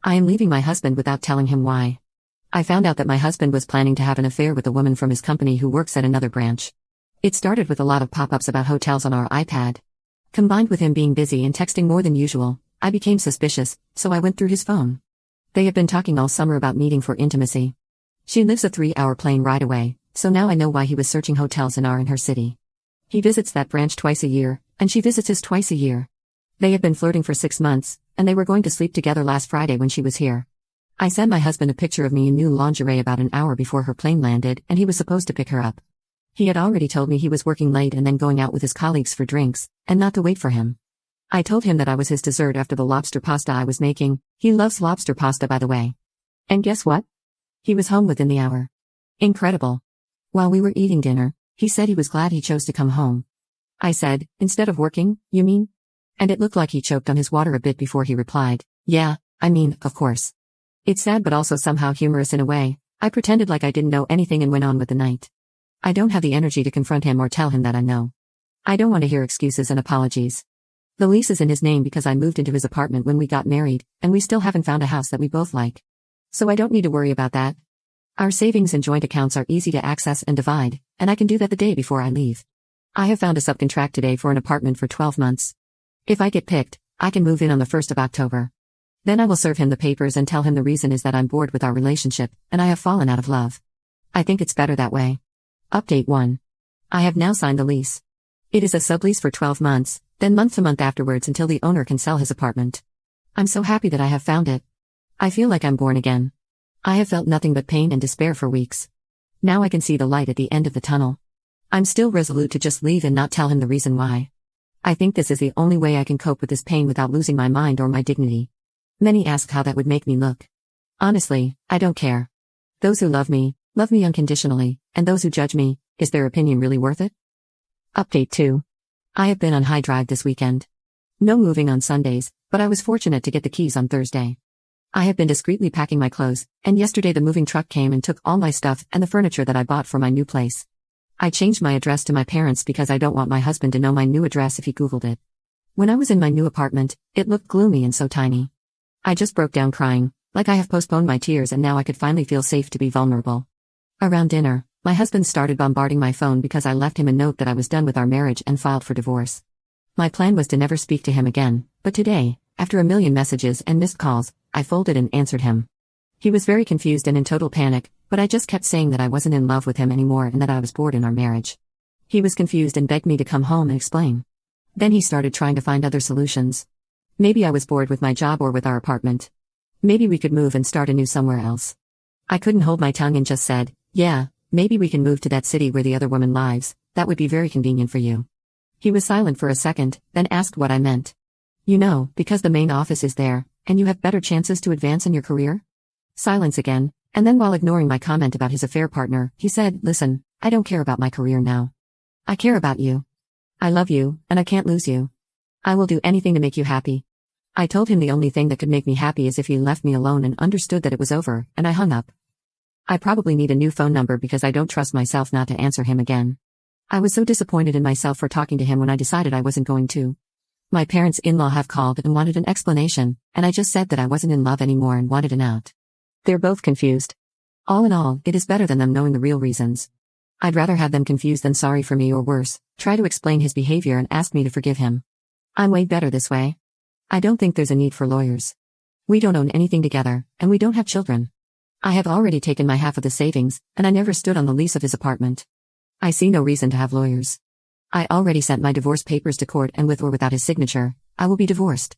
I am leaving my husband without telling him why. I found out that my husband was planning to have an affair with a woman from his company who works at another branch. It started with a lot of pop-ups about hotels on our iPad. Combined with him being busy and texting more than usual, I became suspicious, so I went through his phone. They have been talking all summer about meeting for intimacy. She lives a 3-hour plane ride away, so now I know why he was searching hotels in her city. He visits that branch twice a year, and she visits his twice a year. They have been flirting for 6 months, and they were going to sleep together last Friday when she was here. I sent my husband a picture of me in new lingerie about an hour before her plane landed, and he was supposed to pick her up. He had already told me he was working late and then going out with his colleagues for drinks, and not to wait for him. I told him that I was his dessert after the lobster pasta I was making. He loves lobster pasta, by the way. And guess what? He was home within the hour. Incredible. While we were eating dinner, he said he was glad he chose to come home. I said, instead of working, you mean? And it looked like he choked on his water a bit before he replied, yeah, I mean, of course. It's sad but also somehow humorous in a way. I pretended like I didn't know anything and went on with the night. I don't have the energy to confront him or tell him that I know. I don't want to hear excuses and apologies. The lease is in his name because I moved into his apartment when we got married, and we still haven't found a house that we both like. So I don't need to worry about that. Our savings and joint accounts are easy to access and divide, and I can do that the day before I leave. I have found a subcontract today for an apartment for 12 months. If I get picked, I can move in on the 1st of October. Then I will serve him the papers and tell him the reason is that I'm bored with our relationship, and I have fallen out of love. I think it's better that way. Update 1. I have now signed the lease. It is a sublease for 12 months, then month to month afterwards until the owner can sell his apartment. I'm so happy that I have found it. I feel like I'm born again. I have felt nothing but pain and despair for weeks. Now I can see the light at the end of the tunnel. I'm still resolute to just leave and not tell him the reason why. I think this is the only way I can cope with this pain without losing my mind or my dignity. Many ask how that would make me look. Honestly, I don't care. Those who love me unconditionally, and those who judge me, is their opinion really worth it? Update 2. I have been on high drive this weekend. No moving on Sundays, but I was fortunate to get the keys on Thursday. I have been discreetly packing my clothes, and yesterday the moving truck came and took all my stuff and the furniture that I bought for my new place. I changed my address to my parents because I don't want my husband to know my new address if he Googled it. When I was in my new apartment, it looked gloomy and so tiny. I just broke down crying, like I have postponed my tears and now I could finally feel safe to be vulnerable. Around dinner, my husband started bombarding my phone because I left him a note that I was done with our marriage and filed for divorce. My plan was to never speak to him again, but today, after a million messages and missed calls, I folded and answered him. He was very confused and in total panic, but I just kept saying that I wasn't in love with him anymore and that I was bored in our marriage. He was confused and begged me to come home and explain. Then he started trying to find other solutions. Maybe I was bored with my job or with our apartment. Maybe we could move and start anew somewhere else. I couldn't hold my tongue and just said, yeah, maybe we can move to that city where the other woman lives, that would be very convenient for you. He was silent for a second, then asked what I meant. You know, because the main office is there, and you have better chances to advance in your career? Silence again, and then while ignoring my comment about his affair partner, he said, listen, I don't care about my career now. I care about you. I love you, and I can't lose you. I will do anything to make you happy. I told him the only thing that could make me happy is if he left me alone and understood that it was over, and I hung up. I probably need a new phone number because I don't trust myself not to answer him again. I was so disappointed in myself for talking to him when I decided I wasn't going to. My parents-in-law have called and wanted an explanation, and I just said that I wasn't in love anymore and wanted an out. They're both confused. All in all, it is better than them knowing the real reasons. I'd rather have them confused than sorry for me or worse, try to explain his behavior and ask me to forgive him. I'm way better this way. I don't think there's a need for lawyers. We don't own anything together, and we don't have children. I have already taken my half of the savings, and I never stood on the lease of his apartment. I see no reason to have lawyers. I already sent my divorce papers to court and with or without his signature, I will be divorced.